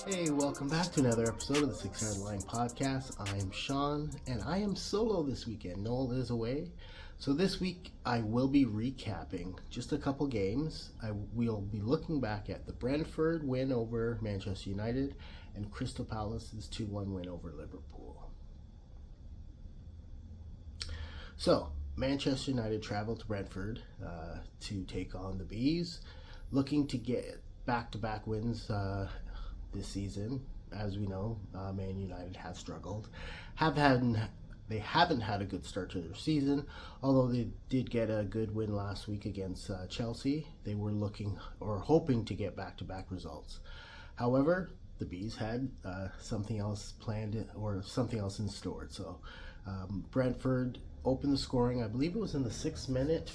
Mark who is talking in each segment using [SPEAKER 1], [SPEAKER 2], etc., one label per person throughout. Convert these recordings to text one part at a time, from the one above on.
[SPEAKER 1] Hey, welcome back to another episode of the 6 Yard Line Podcast. I am Sean, and I am solo this weekend. Noel is away. So this week, I will be recapping just a couple games. We'll be looking back at the Brentford win over Manchester United and Crystal Palace's 2-1 win over Liverpool. So, Manchester United traveled to Brentford to take on the Bees, looking to get back-to-back wins this season. As we know, Man United have struggled. They haven't had a good start to their season, although they did get a good win last week against Chelsea. They were looking or hoping to get back-to-back results. However, the Bees had something else planned or something else in store. So Brentford opened the scoring. I believe it was in the 8th minute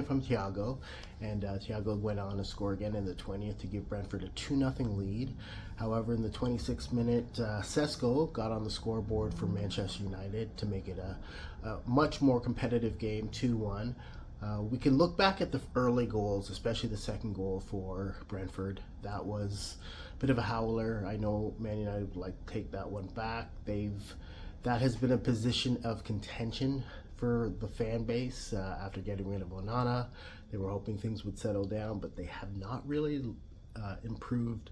[SPEAKER 1] from Thiago, and Thiago went on to score again in the 20th to give Brentford a 2-0 lead. However, in the 26th minute, Sesko got on the scoreboard for Manchester United to make it a much more competitive game, 2-1. We can look back at the early goals, especially the second goal for Brentford. That was a bit of a howler. I know Man United would like to take that one back. That has been a position of contention for the fan base after getting rid of Onana. They were hoping things would settle down, but they have not really improved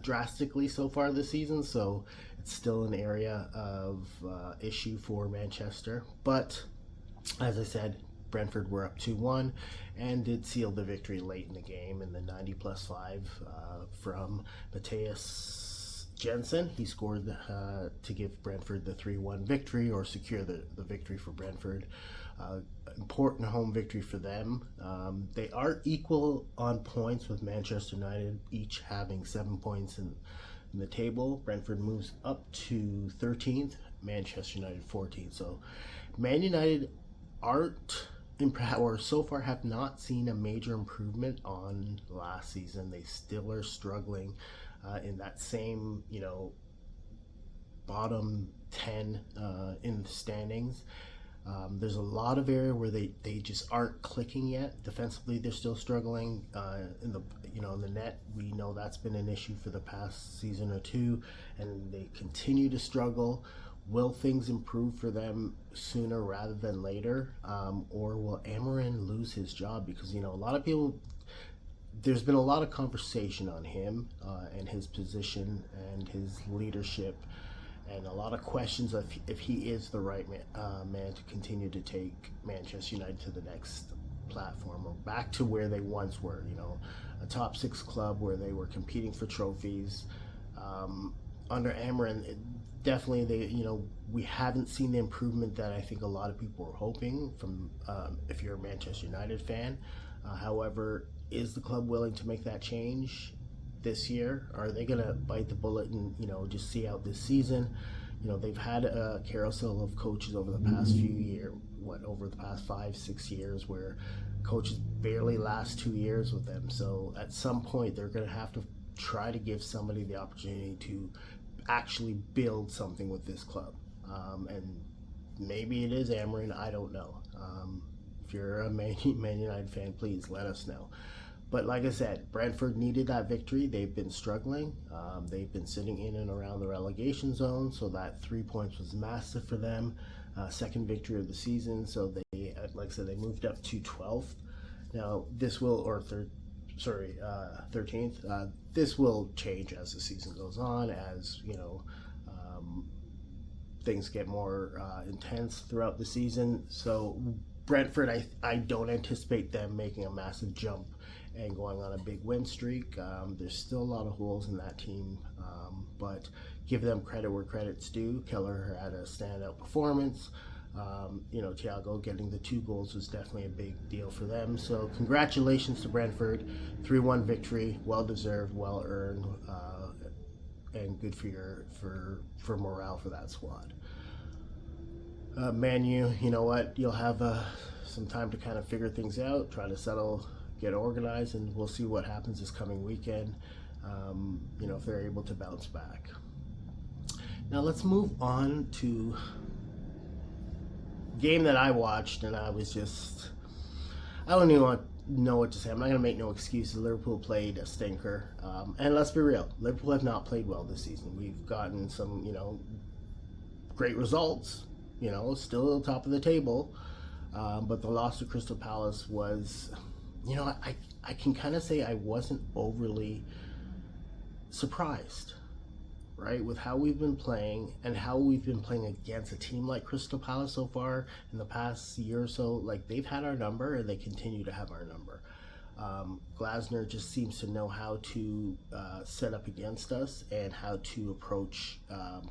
[SPEAKER 1] drastically so far this season, so it's still an area of issue for Manchester. But as I said, Brentford were up 2-1 and did seal the victory late in the game in the 90+5 from Matthias Jensen. He scored to give Brentford the 3-1 victory, or secure the victory for Brentford. Important home victory for them. They are equal on points with Manchester United, each having 7 points in the table. Brentford moves up to 13th, Manchester United 14th. So Man United so far have not seen a major improvement on last season. They still are struggling in that same, bottom 10 in the standings. There's a lot of area where they just aren't clicking yet. Defensively, they're still struggling. In the net, we know that's been an issue for the past season or two, and they continue to struggle. Will things improve for them sooner rather than later, or will Amarin lose his job? Because a lot of people. There's been a lot of conversation on him and his position and his leadership, and a lot of questions of if he is the right man to continue to take Manchester United to the next platform, or back to where they once were, a top 6 club where they were competing for trophies. Under Amarin, definitely we haven't seen the improvement that I think a lot of people were hoping from, if you're a Manchester United fan. However, is the club willing to make that change this year? Are they going to bite the bullet and just see out this season? They've had a carousel of coaches over the past few years, over the past 5-6 years, where coaches barely last 2 years with them. So at some point, they're going to have to try to give somebody the opportunity to actually build something with this club. And maybe it is Amarin, I don't know. If you're a Man United fan, please let us know. But like I said, Brentford needed that victory. They've been struggling. They've been sitting in and around the relegation zone, so that 3 points was massive for them. Second victory of the season, so they, like I said, they moved up to 12th. Now this will, 13th. This will change as the season goes on, as things get more intense throughout the season. So Brentford, I don't anticipate them making a massive jump and going on a big win streak. There's still a lot of holes in that team, but give them credit where credit's due. Keller had a standout performance. Thiago getting the 2 goals was definitely a big deal for them. So congratulations to Brentford, 3-1 victory, well deserved, well earned, and good for morale for that squad. Man U, you know what? You'll have some time to kind of figure things out, try to settle, get organized, and we'll see what happens this coming weekend. If they're able to bounce back. Now let's move on to game that I watched, and I don't even want know what to say. I'm not going to make no excuses. Liverpool played a stinker. And let's be real, Liverpool have not played well this season. We've gotten some, great results, still top of the table. But the loss to Crystal Palace was, I can kind of say I wasn't overly surprised, right, with how we've been playing and how we've been playing against a team like Crystal Palace so far in the past year or so. Like, they've had our number and they continue to have our number. Glasner just seems to know how to set up against us and how to approach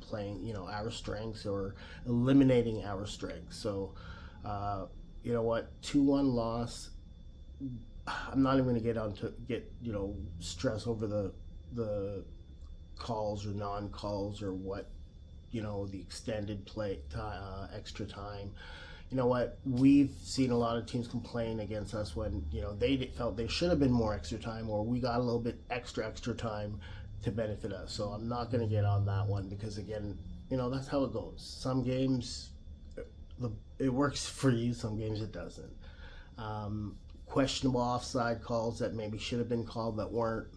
[SPEAKER 1] playing, our strengths or eliminating our strengths. So, you know what, 2-1 loss. I'm not even going to get stress over the calls or non-calls or what, the extended play extra time. You know what, we've seen a lot of teams complain against us when they felt there should have been more extra time, or we got a little bit extra time to benefit us. So I'm not going to get on that one, because again, that's how it goes. Some games it works for you, some games it doesn't. Questionable offside calls that maybe should have been called that weren't.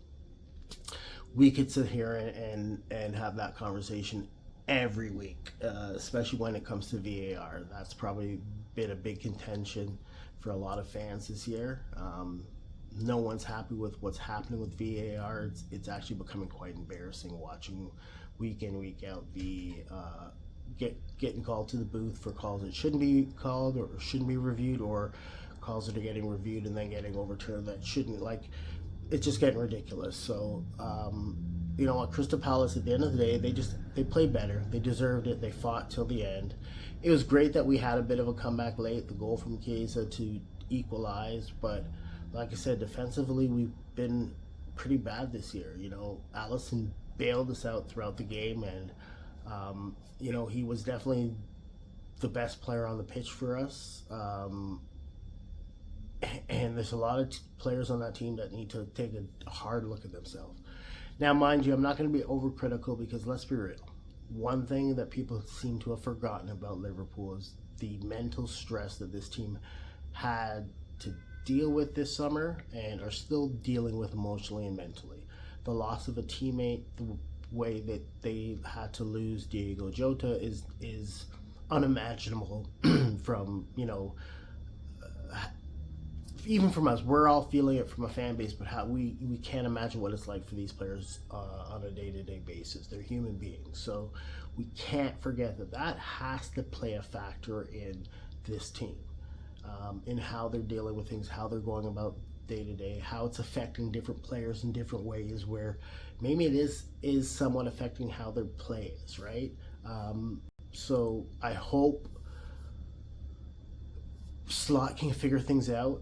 [SPEAKER 1] We could sit here and have that conversation every week, especially when it comes to VAR. That's probably been a big contention for a lot of fans this year. No one's happy with what's happening with VAR. It's actually becoming quite embarrassing watching week in, week out getting called to the booth for calls that shouldn't be called or shouldn't be reviewed, or calls that are getting reviewed and then getting overturned that shouldn't. Like, it's just getting ridiculous. So, Crystal Palace, at the end of the day, they played better. They deserved it. They fought till the end. It was great that we had a bit of a comeback late, the goal from Chiesa to equalize. But like I said, defensively, we've been pretty bad this year. Alisson bailed us out throughout the game, and he was definitely the best player on the pitch for us. And there's a lot of players on that team that need to take a hard look at themselves. Now, mind you, I'm not going to be overcritical, because let's be real. One thing that people seem to have forgotten about Liverpool is the mental stress that this team had to deal with this summer and are still dealing with emotionally and mentally. The loss of a teammate, the way that they had to lose Diego Jota is unimaginable from, even from us. We're all feeling it from a fan base, but how we can't imagine what it's like for these players on a day-to-day basis. They're human beings, so we can't forget that has to play a factor in this team, in how they're dealing with things, how they're going about day-to-day, how it's affecting different players in different ways, where maybe it is somewhat affecting how their play is, right? So I hope Slot can figure things out.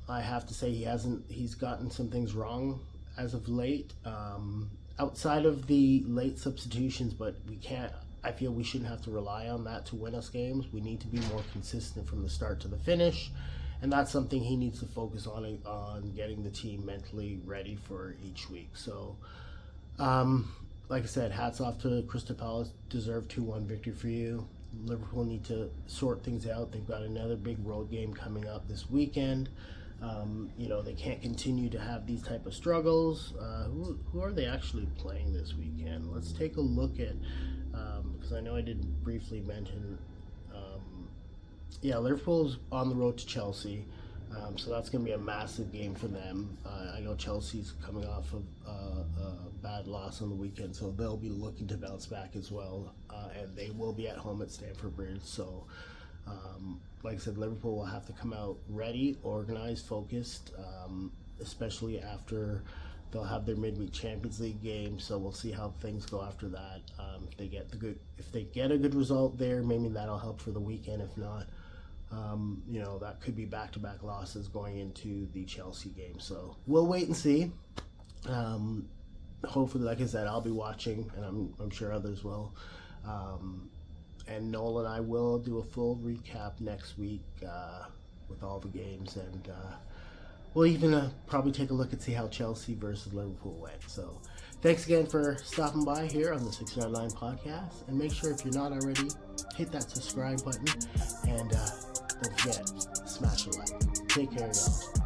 [SPEAKER 1] I have to say he's gotten some things wrong as of late, outside of the late substitutions, but I feel we shouldn't have to rely on that to win us games. We need to be more consistent from the start to the finish, and that's something he needs to focus on getting the team mentally ready for each week. So, like I said, hats off to Crystal Palace. Deserved 2-1 victory for you. Liverpool need to sort things out. They've got another big road game coming up this weekend. They can't continue to have these type of struggles. Who are they actually playing this weekend? Let's take a look at, because I know I did briefly mention, Liverpool's on the road to Chelsea. So that's going to be a massive game for them. I know Chelsea's coming off of a bad loss on the weekend, so they'll be looking to bounce back as well. And they will be at home at Stamford Bridge. So, like I said, Liverpool will have to come out ready, organized, focused, especially after they'll have their midweek Champions League game. So we'll see how things go after that. If they get a good result there, maybe that'll help for the weekend. If not, that could be back-to-back losses going into the Chelsea game. So we'll wait and see. Hopefully, like I said, I'll be watching, and I'm sure others will. And Noel and I will do a full recap next week with all the games, and we'll even probably take a look and see how Chelsea versus Liverpool went. So thanks again for stopping by here on the 699 podcast, and make sure if you're not already, hit that subscribe button, and don't forget, smash a like. Take care, y'all.